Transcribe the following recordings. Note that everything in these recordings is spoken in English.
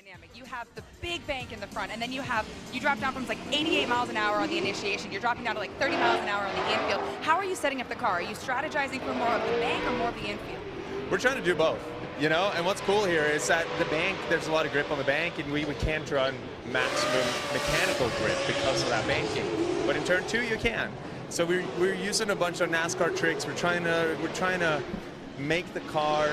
dynamic. You have the big bank in the front, and then you drop down from like 88 miles an hour on the initiation. You're dropping down to like 30 miles an hour on the infield. How are you setting up the car? Are you strategizing for more of the bank or more of the infield? We're trying to do both, you know, and what's cool here is that the bank, there's a lot of grip on the bank, and we can't run maximum mechanical grip because of that banking. But in turn 2, you can. So we're using a bunch of NASCAR tricks. We're trying to make the car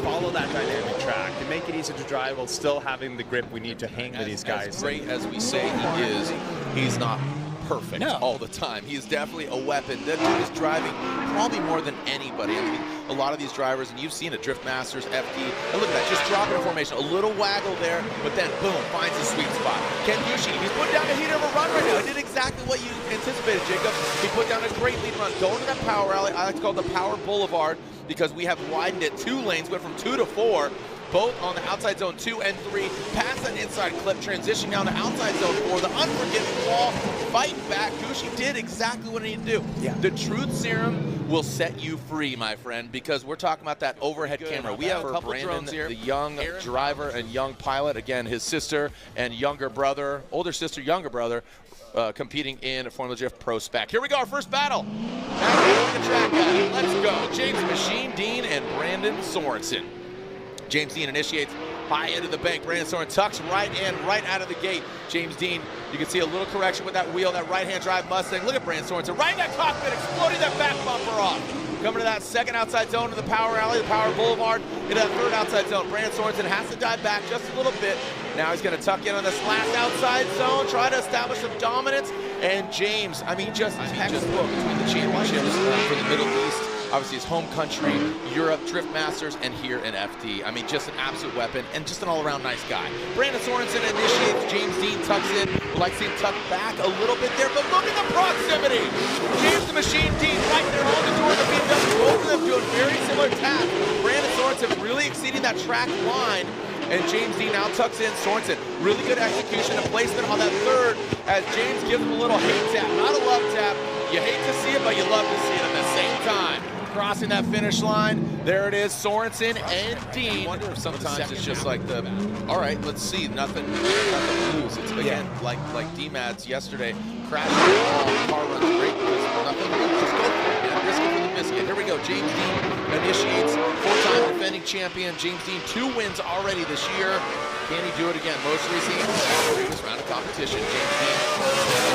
follow that dynamic track and make it easy to drive while still having the grip we need to hang with these guys. As great as we say he is, he's not perfect all the time. He is definitely a weapon. That dude is driving probably more than anybody. I mean, a lot of these drivers, and you've seen it, Drift Masters, FD, and look at that, just dropping a formation, a little waggle there, but then boom, finds his sweet spot. Ken Bushi, he's put down a heat of a run right now. He did exactly what you anticipated, Jacob. He put down a great lead run, going to that power alley. I like to call it the Power Boulevard because we have widened it 2 lanes, went from 2 to 4. Both on the outside zone 2 and 3, past that inside clip, transition down to outside zone 4, the unforgiving wall, fighting back. Gucci did exactly what he needed to do. Yeah. The truth serum will set you free, my friend, because we're talking about that overhead camera. We have a couple drones here. The young driver and young pilot, again, his sister and younger brother, older sister, younger brother, competing in Formula Drift Pro Spec. Here we go, our first battle. Back on the track, guys. Let's go. James Machine, Deane, and Brandon Sorensen. James Deane initiates high into the bank. Brandon Sorensen tucks right in, right out of the gate. James Deane, you can see a little correction with that wheel, that right-hand drive Mustang. Look at Brandon Sorensen, right in that cockpit, exploding that back bumper off. Coming to that second outside zone to the power alley, the power boulevard, into that third outside zone. Brandon Sorensen has to dive back just a little bit. Now he's going to tuck in on this last outside zone, try to establish some dominance. And James, just textbook between the championships for the Middle East, obviously his home country, Europe, Drift Masters, and here in FD. I mean, just an absolute weapon and just an all-around nice guy. Brandon Sorensen initiates, James Deane tucks in. Would like to see him tuck back a little bit there, but look at the proximity. James the Machine Deane right there on the door of the BMW. Both of them doing very similar tasks. Brandon Sorensen really exceeding that track line. And James Deane now tucks in. Sorensen, really good execution and placement on that third as James gives him a little hate tap, not a love tap. You hate to see it, but you love to see it at the same time. Crossing that finish line, there it is, Sorensen and Deane. I wonder if sometimes it's just like the, all right, let's see, nothing to lose. It's again, like D-Mads yesterday, crashing the wall, car runs great, nothing to lose, just go for it, man. Risk it for the biscuit. Here we go, James Deane initiates, 4-time defending champion. James Deane, 2 wins already this year. Can he do it again? Most recently, previous round of competition. James Deane,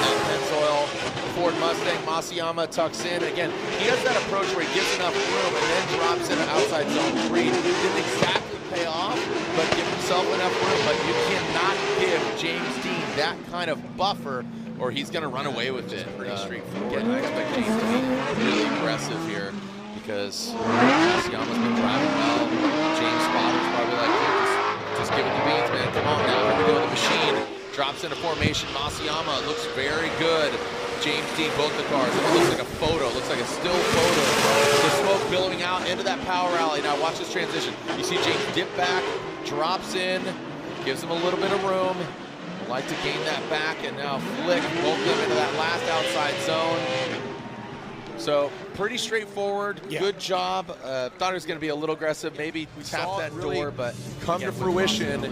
that Pennzoil Ford Mustang, Masayama tucks in. Again, he has that approach where he gives enough room and then drops in an outside zone 3. Didn't exactly pay off, but give himself enough room. But you cannot give James Deane that kind of buffer, or he's going to run away with it. Pretty straightforward. Again, I expect James to be really aggressive here because Masayama's been driving well. James Spotter's probably like, just give it the beans, man. Come on now. Here we go. The Machine drops into formation. Masayama looks very good. James Deane, both the cars. It looks like a photo. It looks like a still photo. The smoke billowing out into that power alley. Now watch this transition. You see James dip back, drops in, gives him a little bit of room. Like to gain that back, and now flick both of them into that last outside zone. So pretty straightforward. Good job. Thought it was going to be a little aggressive. Maybe tap that door, but come to fruition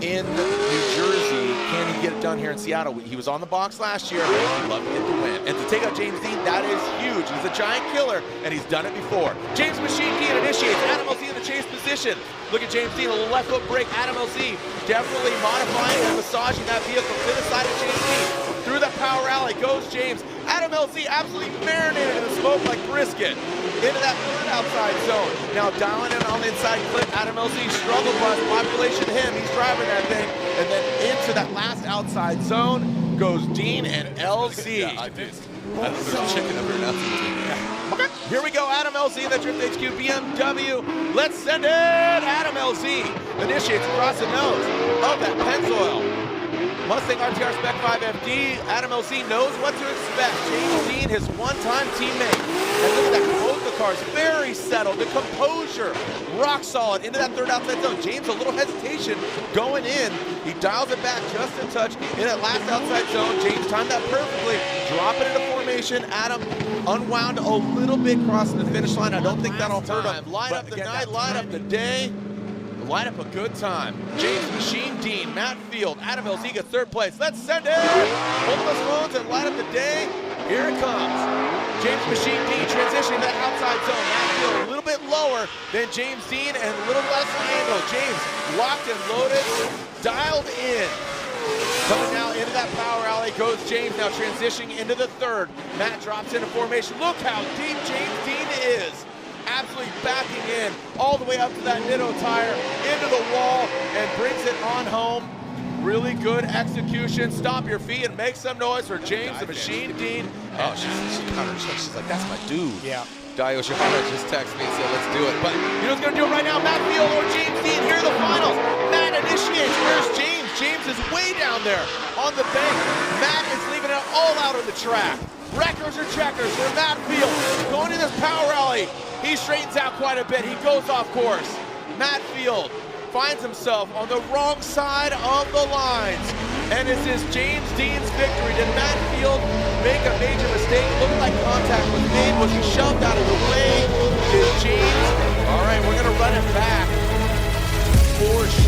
in New Jersey. Can he get it done here in Seattle? He was on the box last year. He'd love to get the win. And to take out James Deane, that is huge. He's a giant killer, and he's done it before. James Machine Deane initiates. Adam LZ in the chase position. Look at James Deane, a little left foot brake. Adam LZ definitely modifying and massaging that vehicle to the side of James Deane. Through that power alley goes James. Adam LZ absolutely marinated in the smoke like brisket. Into that third outside zone. Now dialing in on the inside clip. Adam LZ struggle bus, population to him. He's driving that thing. And then into that last outside zone goes Deane and LZ. Yeah, I did. I have a bit of chicken up here now. Okay. Here we go, Adam LZ, that Drift HQ BMW. Let's send it. Adam LZ initiates across the nose of that Pennzoil Mustang RTR Spec 5 FD. Adam LZ knows what to expect. James Deane, his one-time teammate. And look at that, both the cars very settled. The composure, rock solid into that third outside zone. James, a little hesitation going in. He dials it back just a touch in that last outside zone. James timed that perfectly. Drop it into formation. Adam unwound a little bit crossing the finish line. I don't think that'll hurt him. Line up the night, line up the day. line up a good time. James Machine, Deane, Matt Field, Adam LZ gets third place. Let's send it! Hold those phones and light up the day. Here it comes. James Machine, Deane transitioning to that outside zone. Matt Field a little bit lower than James Deane and a little less angle. James locked and loaded, dialed in. Coming now into that power alley goes James, now transitioning into the third. Matt drops into formation. Look how deep James Deane is. Absolutely backing in all the way up to that Nitto tire, into the wall, and brings it on home. Really good execution. Stop your feet and make some noise for James the Machine Deane. Oh, she she's like, that's my dude. Yeah. Dio Shihara just texted me and said, let's do it. But you know what's going to do it right now? Matt Field or James Deane. Here are the finals. Matt initiates. Where's James? James is way down there on the bank. Matt is leaving it all out on the track. Wreckers or checkers for Matt Field. Going to this power alley. He straightens out quite a bit. He goes off course. Matt Field finds himself on the wrong side of the lines. And this is James Deane's victory. Did Matt Field make a major mistake? Looked like contact was made. Was he shoved out of the way? Did James? All right, we're going to run it back for sure.